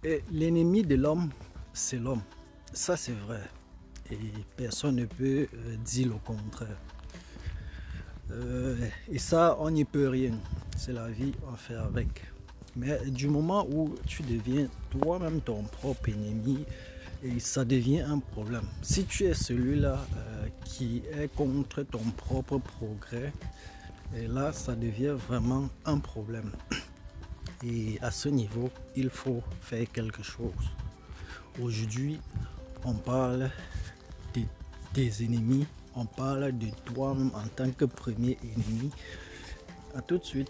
Et l'ennemi de l'homme, c'est l'homme. Ça, c'est vrai. Et personne ne peut dire le contraire. Et ça, on n'y peut rien. C'est la vie, on fait avec. Mais du moment où tu deviens toi-même ton propre ennemi, et ça devient un problème. Si tu es celui-là qui est contre ton propre progrès, et là, ça devient vraiment un problème. Et à ce niveau, il faut faire quelque chose. Aujourd'hui, on parle de tes ennemis, on parle de toi-même en tant que premier ennemi. À tout de suite.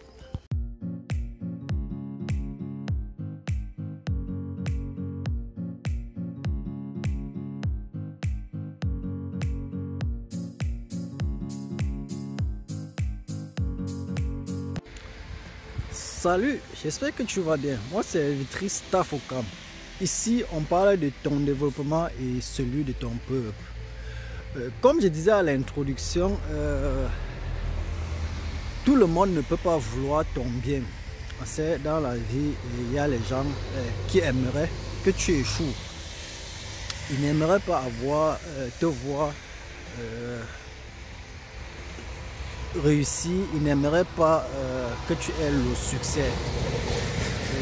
Salut, j'espère que tu vas bien. Moi, c'est Vitris Tafokam. Ici, on parle de ton développement et celui de ton peuple. Comme je disais à l'introduction, tout le monde ne peut pas vouloir ton bien. C'est dans la vie, il y a les gens qui aimeraient que tu échoues. Ils n'aimeraient pas te voir réussir, ils n'aimeraient pas que tu aies le succès.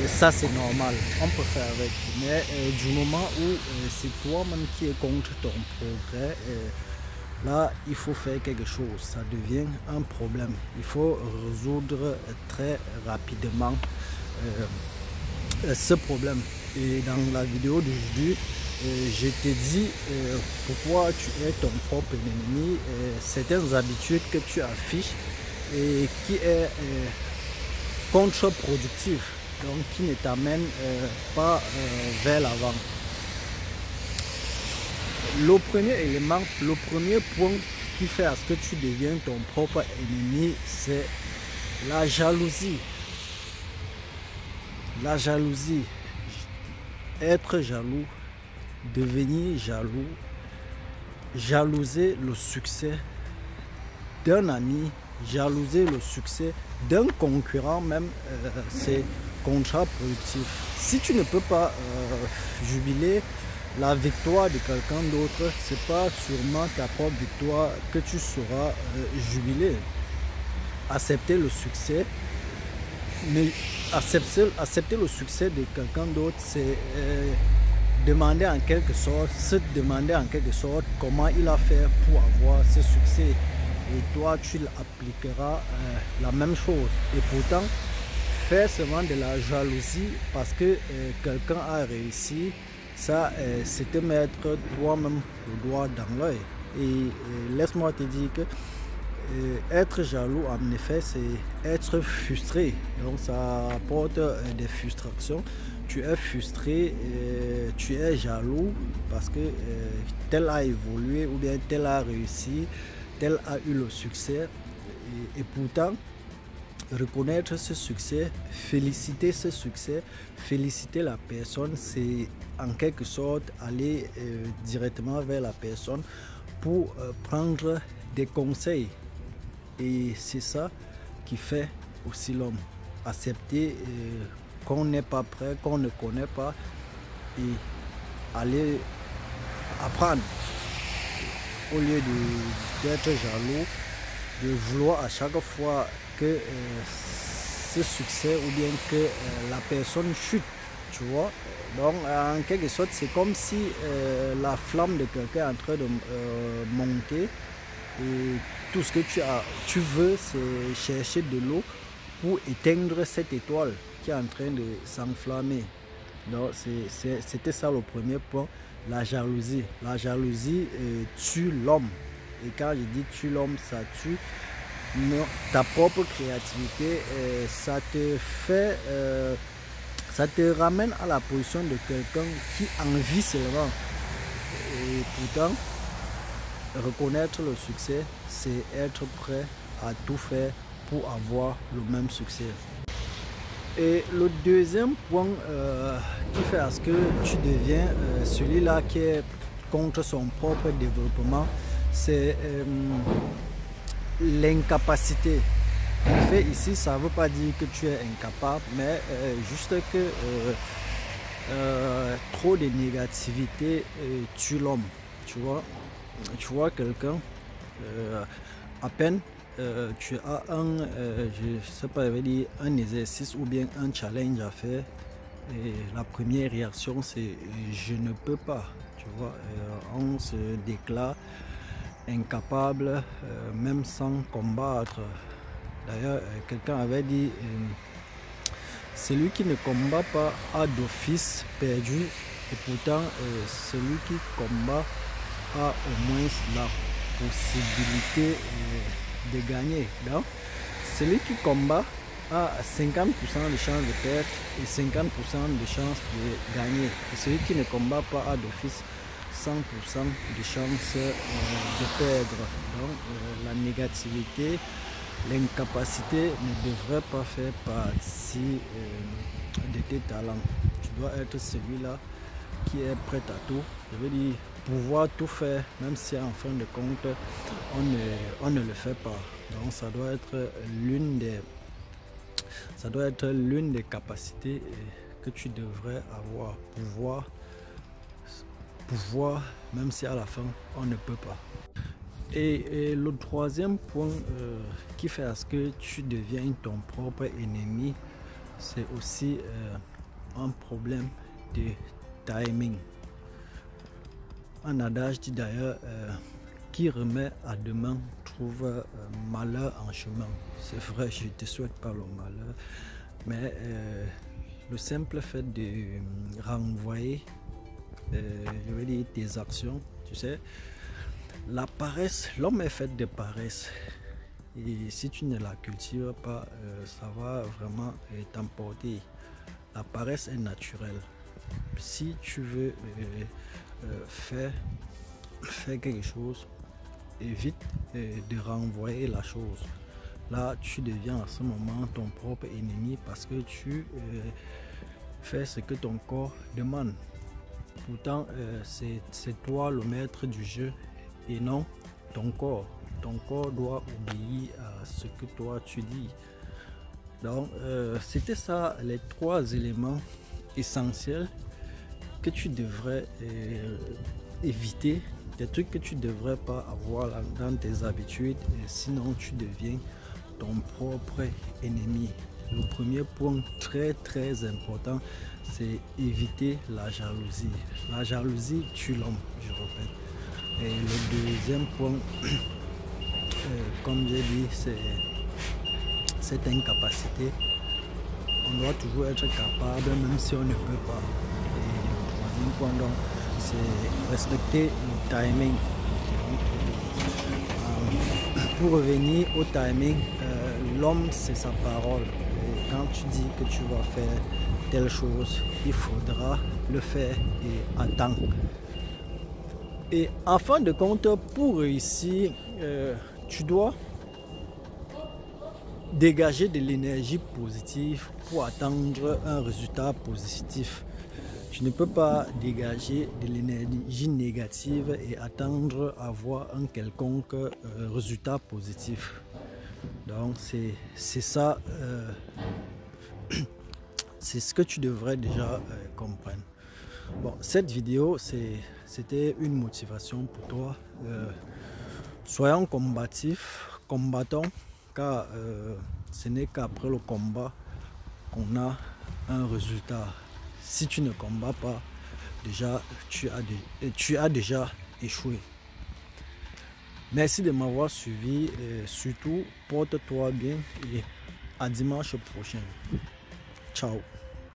Ça, c'est normal, on peut faire avec. Mais du moment où c'est toi-même qui es contre ton progrès, là, il faut faire quelque chose. Ça devient un problème. Il faut résoudre très rapidement ce problème. Et dans la vidéo d'aujourd'hui, je te dis pourquoi tu es ton propre ennemi, certaines habitudes que tu affiches et qui est contre-productif, donc qui ne t'amène pas vers l'avant. Le premier élément, le premier point qui fait à ce que tu deviens ton propre ennemi, c'est la jalousie. La jalousie, être jaloux, devenir jaloux, jalouser le succès d'un ami, jalouser le succès d'un concurrent même, c'est contre-productif. Si tu ne peux pas jubiler la victoire de quelqu'un d'autre, c'est pas sûrement ta propre victoire que tu sauras jubiler. Accepter le succès, mais accepter le succès de quelqu'un d'autre, c'est demander en quelque sorte, se demander en quelque sorte comment il a fait pour avoir ce succès. Et toi, tu appliqueras la même chose. Et pourtant, faire seulement de la jalousie parce que quelqu'un a réussi, ça, c'est te mettre toi-même le doigt dans l'œil. Et laisse-moi te dire que être jaloux, en effet, c'est être frustré. Donc, ça apporte des frustrations. Tu es frustré, tu es jaloux parce que tel a évolué ou bien tel a réussi, tel a eu le succès. Et pourtant, reconnaître ce succès, féliciter ce succès, féliciter la personne, c'est en quelque sorte aller directement vers la personne pour prendre des conseils. Et c'est ça qui fait aussi l'homme. Accepter qu'on n'est pas prêt, qu'on ne connaît pas et aller apprendre. Au lieu d'être jaloux, de vouloir à chaque fois que ce succès ou bien que la personne chute, tu vois. Donc en quelque sorte, c'est comme si la flamme de quelqu'un est en train de monter et tout ce que tu veux, c'est chercher de l'eau pour éteindre cette étoile qui est en train de s'enflammer. Donc c'était ça le premier point, la jalousie. La jalousie tue l'homme. Et quand je dis tue l'homme, ça tue ta propre créativité. Ça te fait, ça te ramène à la position de quelqu'un qui envie seulement. Et pourtant, reconnaître le succès, c'est être prêt à tout faire pour avoir le même succès. Et le deuxième point qui fait à ce que tu deviens celui-là qui est contre son propre développement, c'est l'incapacité. En fait, ici, ça ne veut pas dire que tu es incapable, mais juste que trop de négativité tue l'homme. Tu vois quelqu'un, à peine tu as je sais pas, un exercice ou bien un challenge à faire, et la première réaction c'est je ne peux pas. Tu vois, on se déclare incapable même sans combattre. D'ailleurs, quelqu'un avait dit celui qui ne combat pas a d'office perdu, et pourtant celui qui combat a au moins la possibilité de gagner. Donc, celui qui combat a 50% de chances de perdre et 50% de chances de gagner. Et celui qui ne combat pas a d'office 100% de chances de perdre. Donc, la négativité, l'incapacité ne devrait pas faire partie de tes talents. Tu dois être celui-là qui est prêt à tout. Je veux dire, pouvoir tout faire, même si en fin de compte, on ne le fait pas. Donc ça doit être l'une des capacités que tu devrais avoir. Pouvoir, même si à la fin, on ne peut pas. Et le troisième point qui fait à ce que tu deviens ton propre ennemi, c'est aussi un problème de timing. Un adage dit d'ailleurs qui remet à demain trouve malheur en chemin. C'est vrai, je ne te souhaite pas le malheur, mais le simple fait de renvoyer je veux dire tes actions, tu sais, la paresse, l'homme est fait de paresse, et si tu ne la cultives pas, ça va vraiment t'emporter. La paresse est naturelle. Si tu veux faire quelque chose, évite de renvoyer la chose. Là, tu deviens à ce moment ton propre ennemi, parce que tu fais ce que ton corps demande. Pourtant, c'est toi le maître du jeu et non ton corps. Ton corps doit obéir à ce que toi tu dis. Donc, c'était ça les trois éléments essentiels que tu devrais éviter, des trucs que tu ne devrais pas avoir dans tes habitudes, sinon tu deviens ton propre ennemi. Le premier point très important, c'est éviter la jalousie. La jalousie tue l'homme, je répète. Et le deuxième point, comme j'ai dit, c'est cette incapacité. On doit toujours être capable, même si on ne peut pas. Et le troisième point, donc, c'est respecter le timing. Pour revenir au timing, l'homme, c'est sa parole. Et quand tu dis que tu vas faire telle chose, il faudra le faire et attendre. Et en fin de compte, pour réussir, tu dois dégager de l'énergie positive pour atteindre un résultat positif. Tu ne peux pas dégager de l'énergie négative et attendre avoir un quelconque résultat positif. Donc c'est ça, c'est ce que tu devrais déjà comprendre. Bon, cette vidéo, c'était une motivation pour toi. Soyons combatifs, combattons, car ce n'est qu'après le combat qu'on a un résultat. Si tu ne combats pas, déjà tu as déjà échoué. Merci de m'avoir suivi, et surtout porte-toi bien et à dimanche prochain. Ciao.